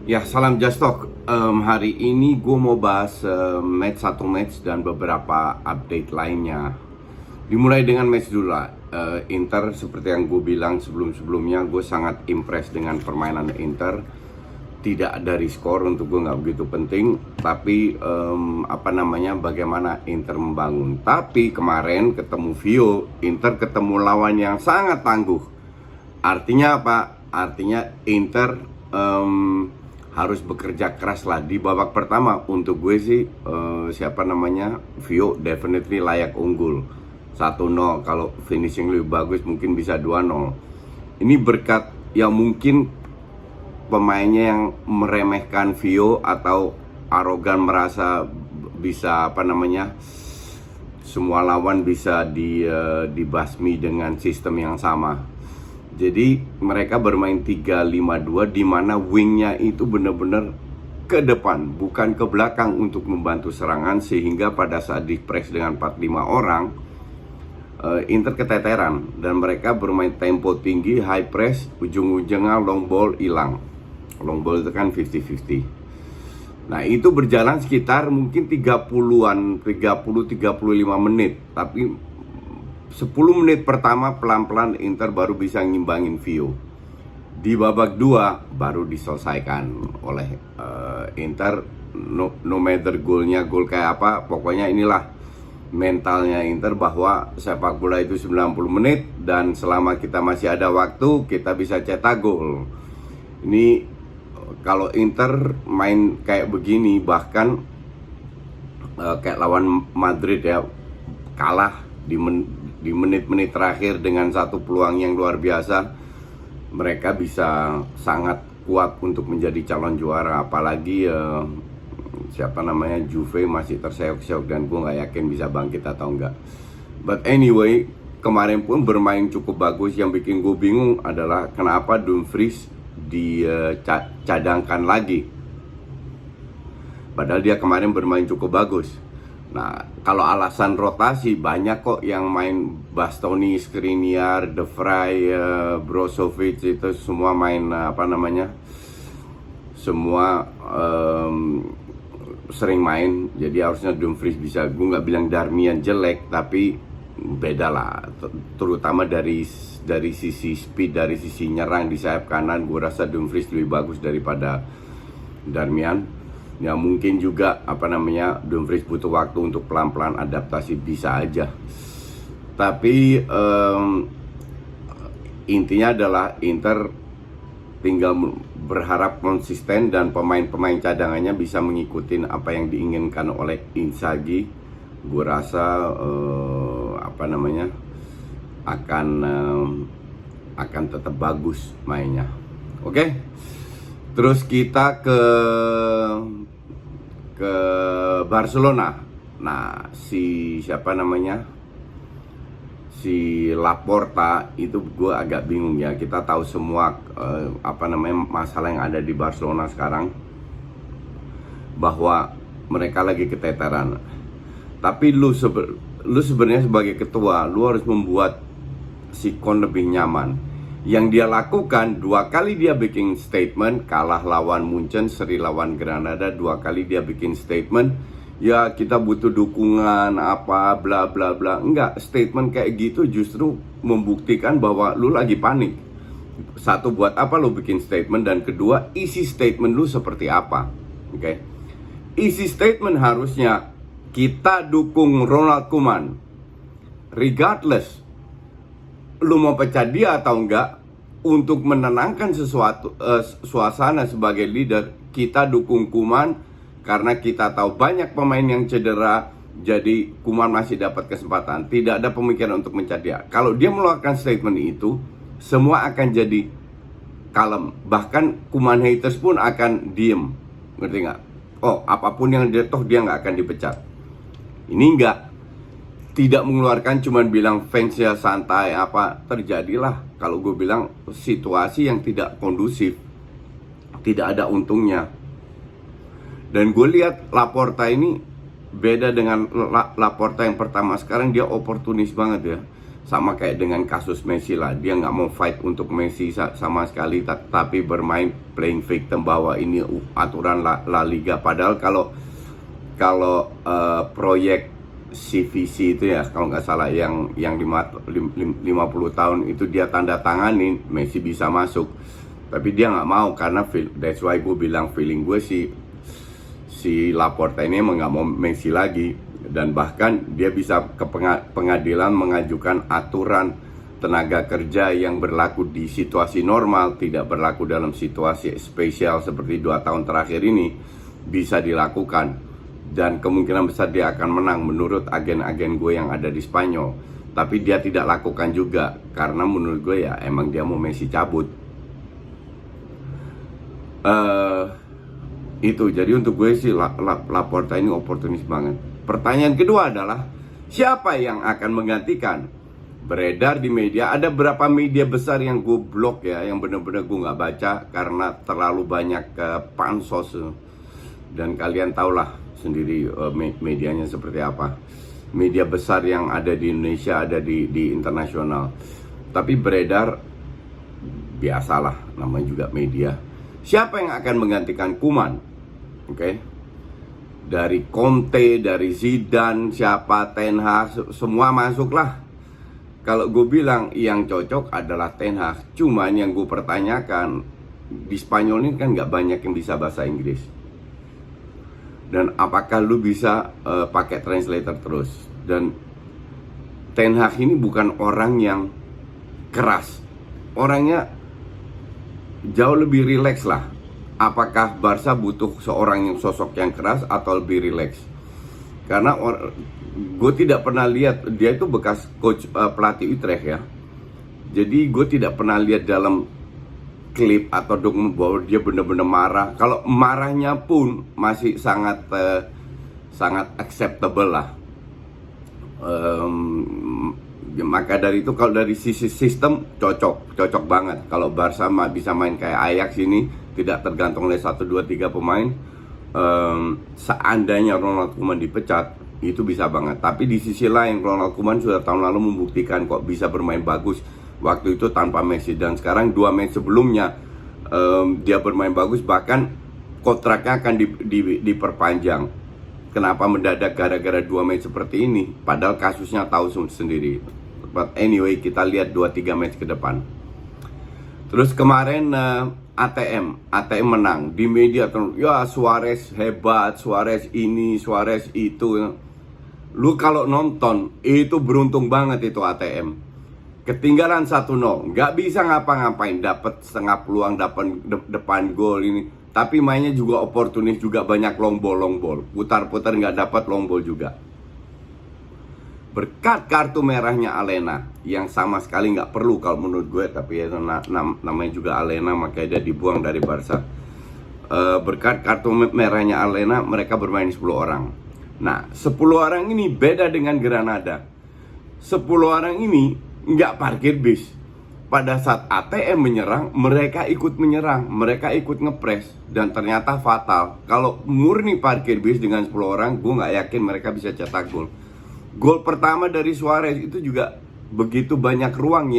Ya, salam Just Talk. Hari ini gue mau bahas satu match dan beberapa update lainnya. Dimulai dengan match dulu lah. Inter, seperti yang gue bilang sebelum-sebelumnya, gue sangat impress dengan permainan Inter. Tidak dari skor, untuk gue nggak begitu penting, tapi bagaimana Inter membangun. Tapi kemarin ketemu Vio, Inter ketemu lawan yang sangat tangguh. Artinya apa? Artinya Inter harus bekerja keras lah di babak pertama. Untuk gue sih Vio definitely layak unggul 1-0. Kalau finishing lebih bagus mungkin bisa 2-0. Ini berkat yang mungkin pemainnya yang meremehkan Vio atau arogan, merasa bisa semua lawan bisa dibasmi dengan sistem yang sama. Jadi mereka bermain 3-5-2 di mana wingnya itu benar-benar ke depan, bukan ke belakang untuk membantu serangan, sehingga pada saat di press dengan 4-5 orang Inter keteteran dan mereka bermain tempo tinggi, high press, ujung-ujungnya long ball hilang. Long ball itu kan 50-50. Nah, itu berjalan sekitar mungkin 30-35 menit, tapi 10 menit pertama pelan-pelan Inter baru bisa ngimbangin Vio. Di babak 2 baru diselesaikan oleh Inter. No matter gol kayak apa, pokoknya inilah mentalnya Inter, bahwa sepak bola itu 90 menit dan selama kita masih ada waktu kita bisa cetak gol. Ini kalau Inter main kayak begini, bahkan kayak lawan Madrid ya, kalah di menit-menit terakhir dengan satu peluang yang luar biasa, mereka bisa sangat kuat untuk menjadi calon juara. Apalagi Juve masih terseok-seok dan gue nggak yakin bisa bangkit atau enggak. But anyway, kemarin pun bermain cukup bagus. Yang bikin gue bingung adalah kenapa Dumfries dicadangkan lagi, padahal dia kemarin bermain cukup bagus. Nah, kalau alasan rotasi, banyak kok yang main. Bastoni, Skriniar, De Vrij, Brozovic, itu semua main semua sering main. Jadi harusnya Dumfries bisa. Gue nggak bilang Darmian jelek, tapi beda lah, terutama dari sisi speed, dari sisi nyerang di sayap kanan. Gue rasa Dumfries lebih bagus daripada Darmian. Ya mungkin juga Dumfries butuh waktu untuk pelan-pelan adaptasi, bisa aja. Tapi intinya adalah Inter tinggal berharap konsisten dan pemain-pemain cadangannya bisa mengikuti apa yang diinginkan oleh Inzaghi. Gue rasa akan tetap bagus mainnya. Oke? Terus kita ke Barcelona. Nah, si Laporta itu gue agak bingung ya. Kita tahu semua masalah yang ada di Barcelona sekarang, bahwa mereka lagi keteteran. Tapi lu sebenarnya sebagai ketua, lu harus membuat si Kon lebih nyaman. Yang dia lakukan, 2 kali dia bikin statement, kalah lawan Munchen, seri lawan Granada, 2 kali dia bikin statement, ya kita butuh dukungan apa bla bla bla. Enggak, statement kayak gitu justru membuktikan bahwa lu lagi panik. Satu, buat apa lu bikin statement, dan kedua, isi statement lu seperti apa. Oke? Isi statement harusnya kita dukung Ronald Koeman regardless lu mau pecat dia atau enggak. Untuk menenangkan suasana sebagai leader, kita dukung Koeman karena kita tahu banyak pemain yang cedera. Jadi Koeman masih dapat kesempatan. Tidak ada pemikiran untuk mencat dia. Kalau dia mengeluarkan statement itu, semua akan jadi kalem. Bahkan Koeman haters pun akan diem. Ngerti nggak? Oh, apapun yang dia nggak akan dipecat. Ini enggak. Tidak mengeluarkan, cuman bilang fansnya santai apa, terjadilah, kalau gue bilang, situasi yang tidak kondusif. Tidak ada untungnya. Dan gue lihat Laporta ini beda dengan Laporta yang pertama. Sekarang dia oportunis banget ya. sama kayak dengan kasus Messi lah, dia nggak mau fight untuk Messi sama sekali, tapi bermain playing victim bahwa ini aturan La Liga. Padahal kalau proyek CVC itu ya, kalau nggak salah yang 50 tahun itu dia tanda tanganin, Messi bisa masuk. Tapi dia nggak mau karena that's why gue bilang feeling gue si Laporta ini emang nggak mau Messi lagi. Dan bahkan dia bisa ke pengadilan mengajukan aturan tenaga kerja yang berlaku di situasi normal, tidak berlaku dalam situasi spesial seperti 2 tahun terakhir ini, bisa dilakukan. Dan kemungkinan besar dia akan menang menurut agen-agen gue yang ada di Spanyol. Tapi dia tidak lakukan juga, karena menurut gue ya emang dia mau Messi cabut. Itu jadi untuk gue sih Laporta ini oportunis banget. Pertanyaan kedua adalah siapa yang akan menggantikan? Beredar di media, ada berapa media besar yang gue blok ya, yang bener-bener gue nggak baca karena terlalu banyak pansos. Dan kalian tahulah sendiri medianya seperti apa. Media besar yang ada di Indonesia, ada di internasional. Tapi beredar, biasalah, namanya juga media. Siapa yang akan menggantikan Koeman? Oke. Dari Conte, dari Zidane, siapa, Ten Hag, semua masuklah. Kalau gue bilang yang cocok adalah Ten Hag. Cuman yang gue pertanyakan, di Spanyol ini kan nggak banyak yang bisa bahasa Inggris. Dan apakah lu bisa pakai translator terus? Dan Ten Hag ini bukan orang yang keras. Orangnya jauh lebih rileks lah. Apakah Barca butuh seorang yang sosok yang keras atau lebih rileks? Karena gue tidak pernah lihat, dia itu bekas coach pelatih Utrecht ya. Jadi gue tidak pernah lihat dalam klip atau dokumen bahwa dia benar-benar marah. Kalau marahnya pun masih sangat acceptable lah. Maka dari itu kalau dari sisi sistem cocok banget. Kalau Barca bisa main kayak Ajax ini, tidak tergantung oleh 1, 2, 3 pemain. Seandainya Ronald Koeman dipecat, itu bisa banget. Tapi di sisi lain Ronald Koeman sudah tahun lalu membuktikan kok bisa bermain bagus. Waktu itu tanpa Messi, dan sekarang 2 match sebelumnya dia bermain bagus, bahkan kontraknya akan diperpanjang. Kenapa mendadak gara-gara 2 match seperti ini? Padahal kasusnya tahu sendiri. But anyway, kita lihat 2-3 match ke depan. Terus kemarin ATM menang di media, ya Suarez hebat, Suarez ini, Suarez itu. Lu kalau nonton itu beruntung banget itu ATM. Ketinggalan 1-0, nggak bisa ngapa-ngapain, dapat setengah peluang, dapat depan gol ini. Tapi mainnya juga oportunis, juga banyak long ball, putar-putar nggak dapat long ball juga. Berkat kartu merahnya Alena yang sama sekali nggak perlu kalau menurut gue, tapi ya namanya juga Alena, makanya dia dibuang dari Barca. Berkat kartu merahnya Alena mereka bermain 10 orang. Nah 10 orang ini beda dengan Granada. 10 orang ini nggak parkir bis. Pada saat ATM menyerang, mereka ikut menyerang, mereka ikut ngepres, dan ternyata fatal. Kalau murni parkir bis dengan 10 orang, gue nggak yakin mereka bisa cetak gol. Gol pertama dari Suarez itu juga begitu banyak ruang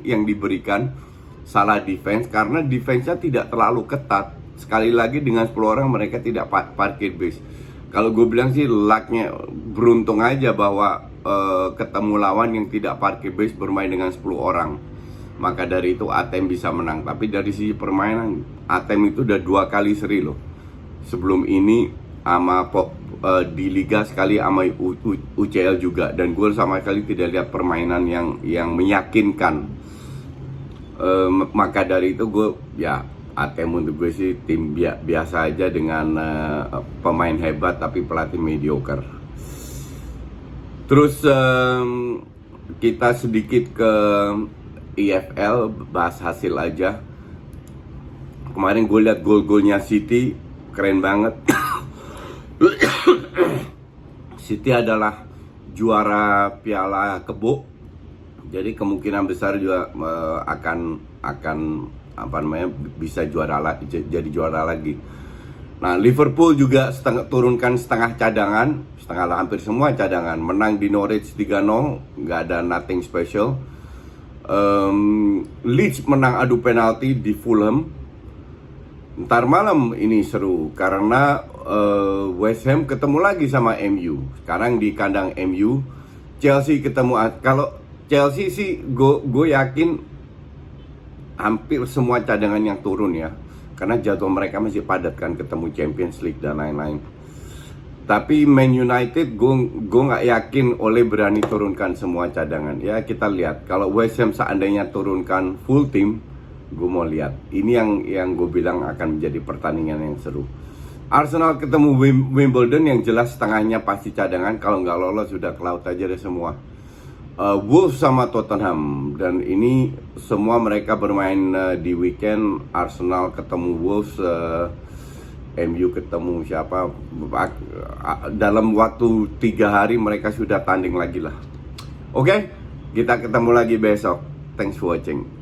yang diberikan, salah defense karena defense-nya tidak terlalu ketat. Sekali lagi dengan 10 orang mereka tidak parkir base. Kalau gue bilang sih lucknya, beruntung aja bahwa ketemu lawan yang tidak parkir base bermain dengan 10 orang. Maka dari itu ATM bisa menang. Tapi dari sisi permainan, ATM itu udah 2 kali seri loh. Sebelum ini sama di Liga sekali, sama UCL juga. Dan gue sama sekali tidak lihat permainan yang meyakinkan. Maka dari itu gue ya ATM untuk gue sih tim biasa aja dengan pemain hebat tapi pelatih mediocre. Terus kita sedikit ke EFL, bahas hasil aja. Kemarin gue lihat gol-golnya City keren banget. City adalah juara Piala Kebo, jadi kemungkinan besar juga akan apa namanya bisa jadi juara lagi. Nah, Liverpool juga turunkan setengah cadangan, hampir semua cadangan. Menang di Norwich 3-0, nggak ada nothing special. Leeds menang adu penalti di Fulham. Ntar malam ini seru karena West Ham ketemu lagi sama MU. Sekarang di kandang MU. Chelsea ketemu, kalau Chelsea sih gue yakin hampir semua cadangan yang turun ya, karena jadwal mereka masih padat kan, ketemu Champions League dan lain-lain. Tapi Man United gue nggak yakin Ole berani turunkan semua cadangan. Ya kita lihat, kalau West Ham seandainya turunkan full team, gue mau lihat. Ini yang gue bilang akan menjadi pertandingan yang seru. Arsenal ketemu Wimbledon, yang jelas setengahnya pasti cadangan. Kalau nggak lolos sudah ke laut aja deh semua. Wolves sama Tottenham, dan ini semua mereka bermain di weekend. Arsenal ketemu Wolves, MU ketemu siapa, dalam waktu 3 hari mereka sudah tanding lagi lah. Oke, kita ketemu lagi besok. Thanks for watching.